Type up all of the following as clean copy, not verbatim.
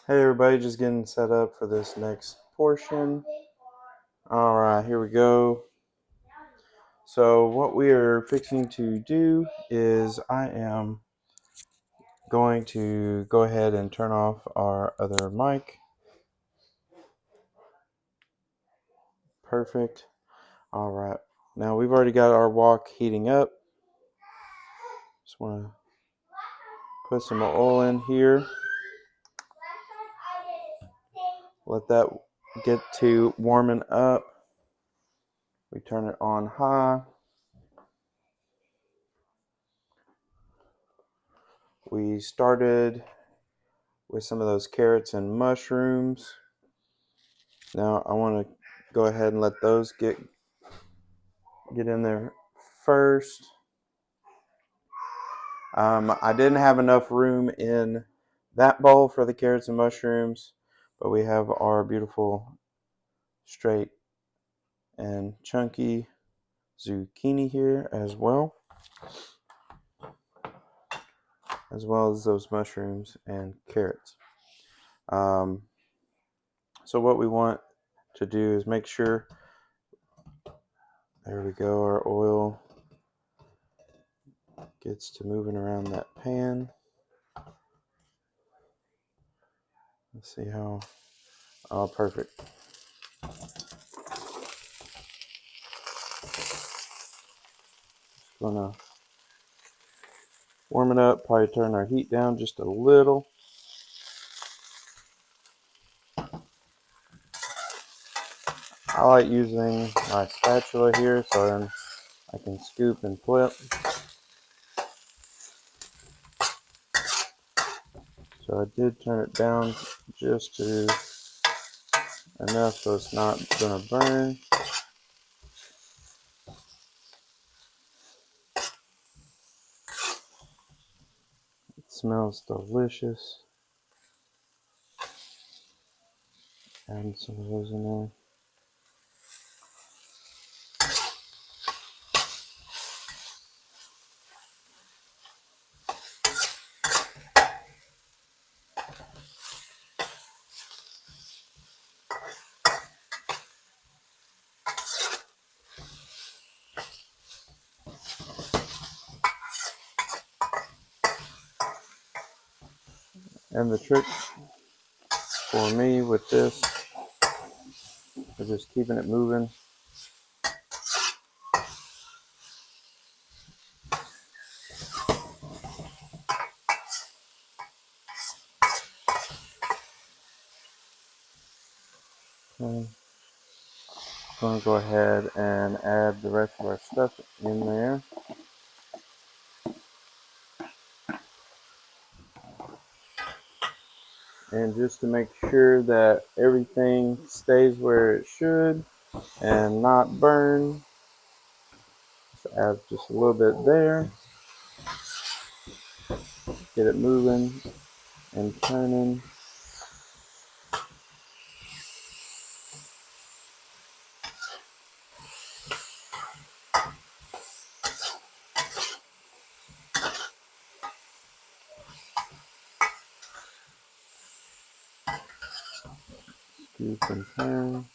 Hey everybody, just getting set up for this next portion. Alright, here we go. So what we are fixing to do is I am going to go ahead and turn off our other mic. Perfect. Alright, now we've already got our wok heating up. Just want to put some oil in here. Let that get to warming up. We turn it on high. We started with some of those carrots and mushrooms. Now I want to go ahead and let those get in there first. I didn't have enough room in that bowl for the carrots and mushrooms, but we have our beautiful straight and chunky zucchini here as well as those mushrooms and carrots. So what we want to do is make sure, there we go, our oil gets to moving around that pan. Let's see how, oh, perfect. Just gonna warm it up, probably turn our heat down just a little. I like using my spatula here so then I can scoop and flip. So I did turn it down just to enough so it's not going to burn. It smells delicious. Adding some of those in there. And the trick for me with this is just keeping it moving. Okay. I'm going to go ahead and add the rest of our stuff in there. And just to make sure that everything stays where it should and not burn, just add just a little bit there. Get it moving and turning. Scoop and turn.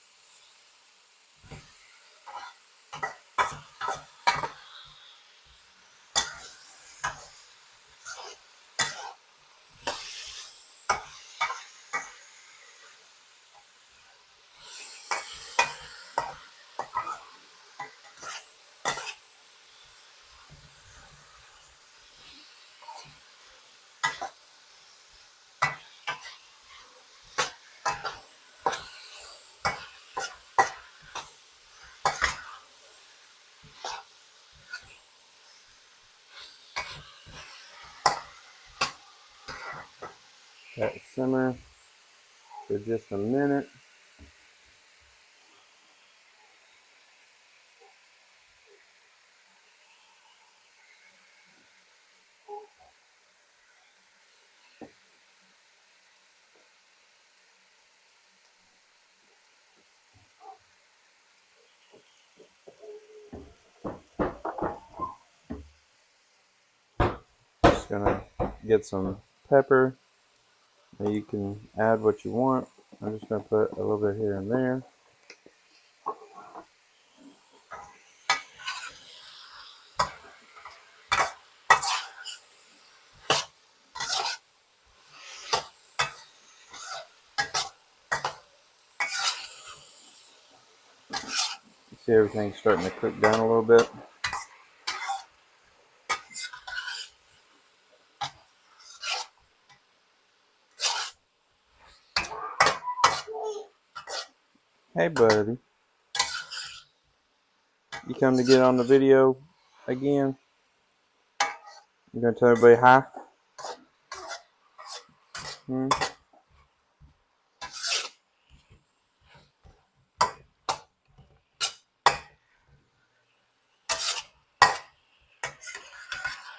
That simmer for just a minute. Just gonna get some pepper, Now you can add what you want. I'm just going to put a little bit here and there. See, everything's starting to cook down a little bit. Hey, buddy. You come to get on the video again? You gonna tell everybody hi? Hmm?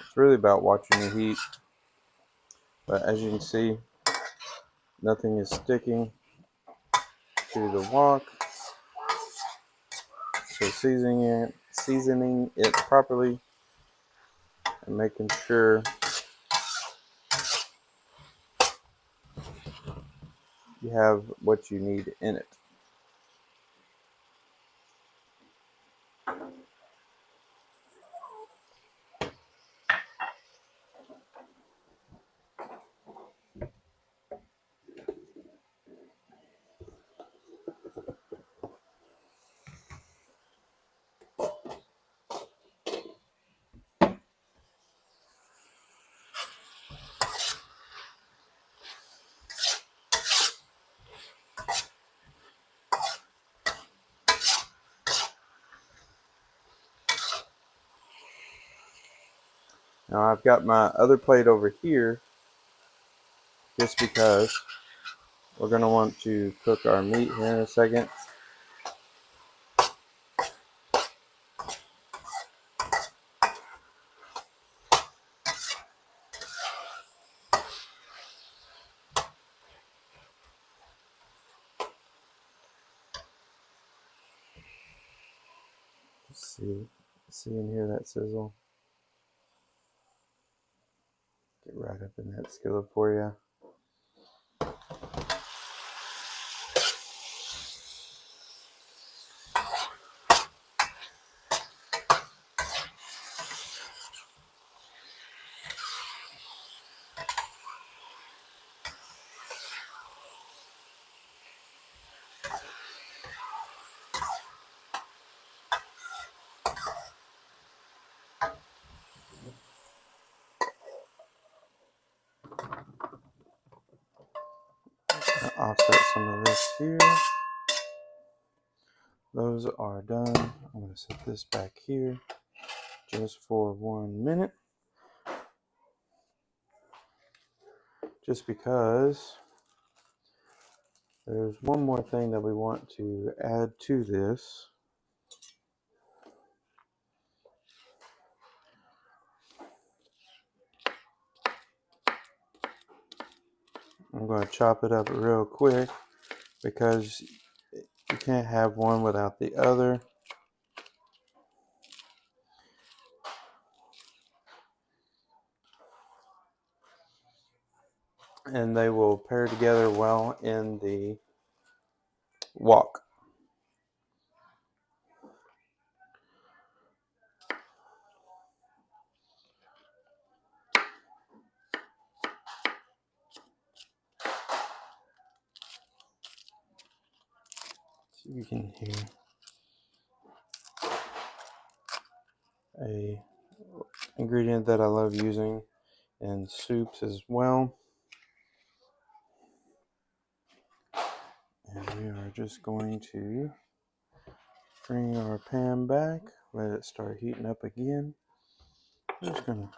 It's really about watching the heat. But as you can see, nothing is sticking to the wok. So seasoning it properly and making sure you have what you need in it. Now I've got my other plate over here just because we're going to want to cook our meat here in a second. Let's see and hear that sizzle. Get right up in that skillet for you. Offset some of this here. Those are done. I'm going to set this back here just for 1 minute. Just because there's one more thing that we want to add to this. I'm going to chop it up real quick because you can't have one without the other. And they will pair together well in the wok. So you can hear a ingredient that I love using in soups as well. And we are just going to bring our pan back, let it start heating up again. I'm just going to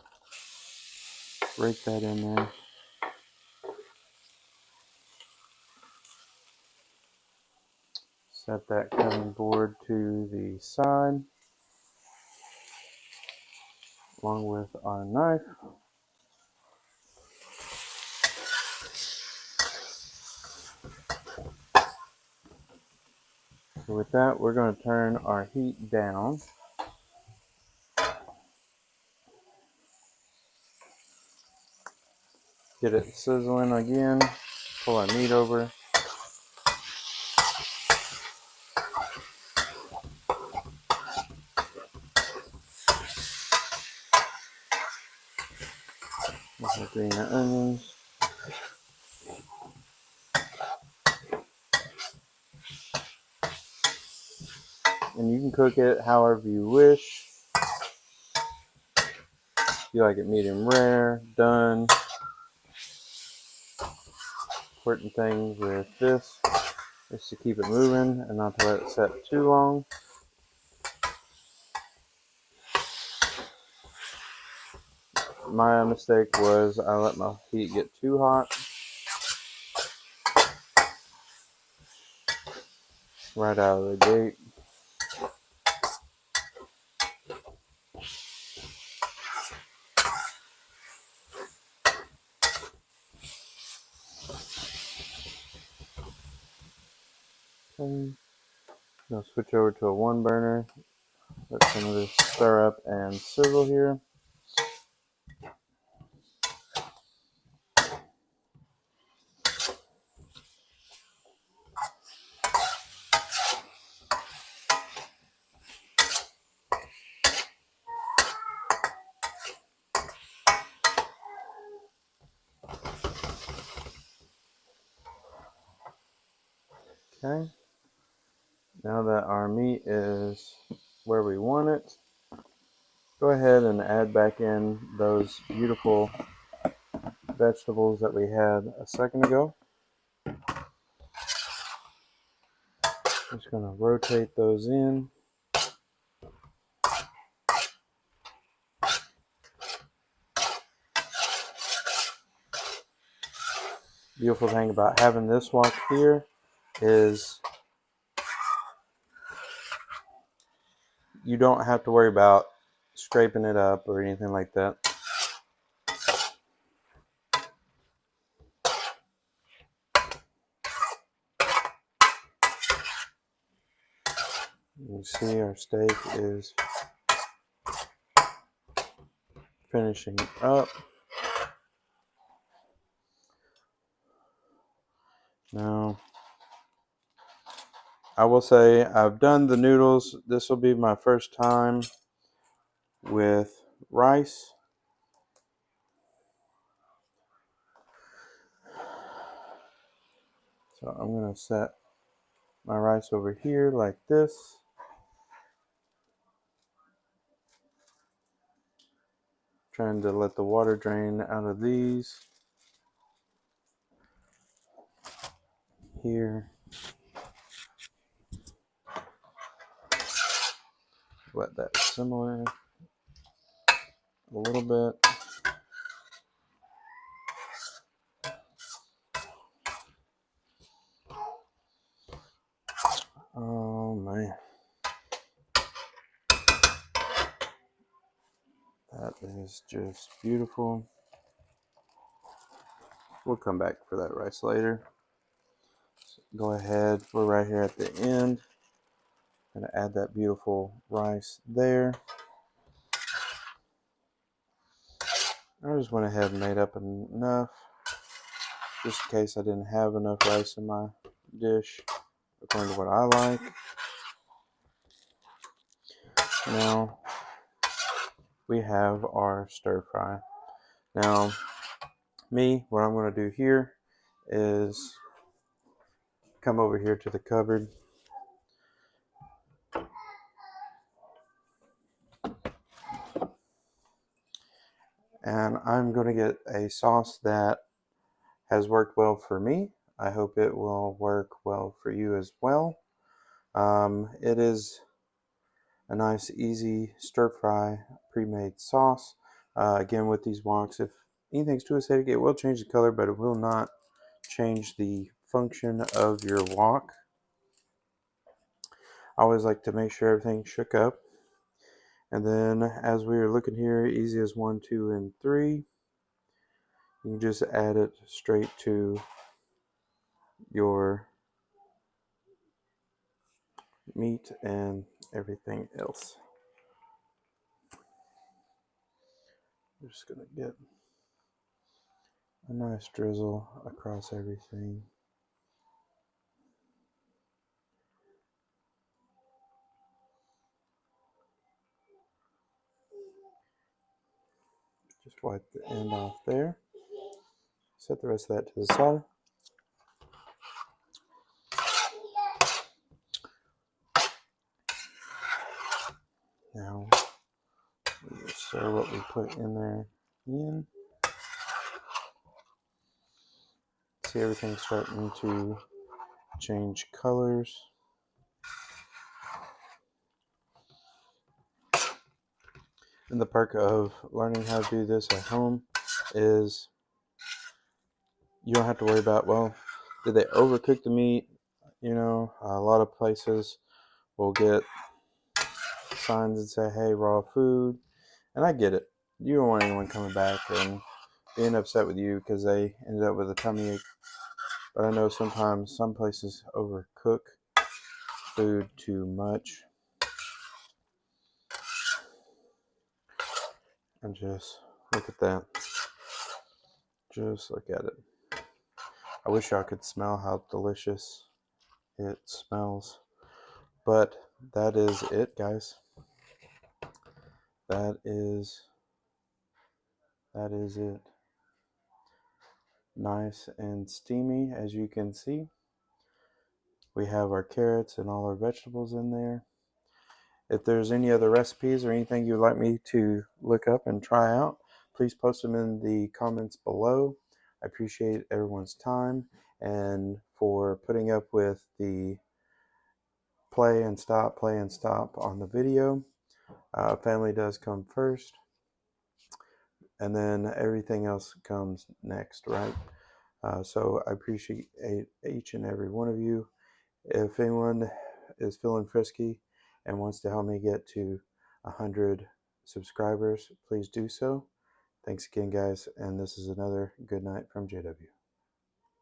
break that in there. Set that cutting board to the side along with our knife. So with that, we're going to turn our heat down. Get it sizzling again. pull our meat over. With our green onions. And you can cook it however you wish. If you like it medium rare, done. Important thing with this is to keep it moving and not to let it set too long. My mistake was I let my heat get too hot right out of the gate. Okay. I'll switch over to a one burner. Let some of this stir up and sizzle here. Okay. Now that our meat is where we want it, go ahead and add back in those beautiful vegetables that we had a second ago. Just going to rotate those in. Beautiful thing about having this wok here is you don't have to worry about scraping it up or anything like that. You see our steak is finishing up. Now, I will say I've done the noodles. This will be my first time with rice. So I'm going to set my rice over here like this. Trying to let the water drain out of these. Here. Let that simmer a little bit. Oh man. That is just beautiful. We'll come back for that rice later. So go ahead, we're right here at the end. Gonna add that beautiful rice there. I just went ahead and made up enough, just in case I didn't have enough rice in my dish, according to what I like. Now, we have our stir fry. Now, what I'm going to do here is come over here to the cupboard. And I'm going to get a sauce that has worked well for me. I hope it will work well for you as well. It is a nice, easy stir fry pre-made sauce. Again, with these woks, if anything's too acidic, it will change the color, but it will not change the function of your wok. I always like to make sure everything's shook up. And then as we are looking here, easy as 1, 2, and 3, you can just add it straight to your meat and everything else. I'm just going to get a nice drizzle across everything. Just wipe the end off there. Set the rest of that to the side. Now we will stir what we put in there in. See everything starting to change colors. And the perk of learning how to do this at home is you don't have to worry about, well, did they overcook the meat? You know, a lot of places will get signs that say, hey, raw food. And I get it. You don't want anyone coming back and being upset with you because they ended up with a tummy ache. But I know sometimes some places overcook food too much. And just look at that. Just look at it. I wish y'all could smell how delicious it smells. But that is it, guys. That is it. Nice and steamy, as you can see. We have our carrots and all our vegetables in there. If there's any other recipes or anything you'd like me to look up and try out, please post them in the comments below. I appreciate everyone's time and for putting up with the play and stop on the video. Family does come first, and then everything else comes next, right? So I appreciate each and every one of you. If anyone is feeling frisky and wants to help me get to 100 subscribers, please do so. Thanks again, guys, and this is another good night from JW.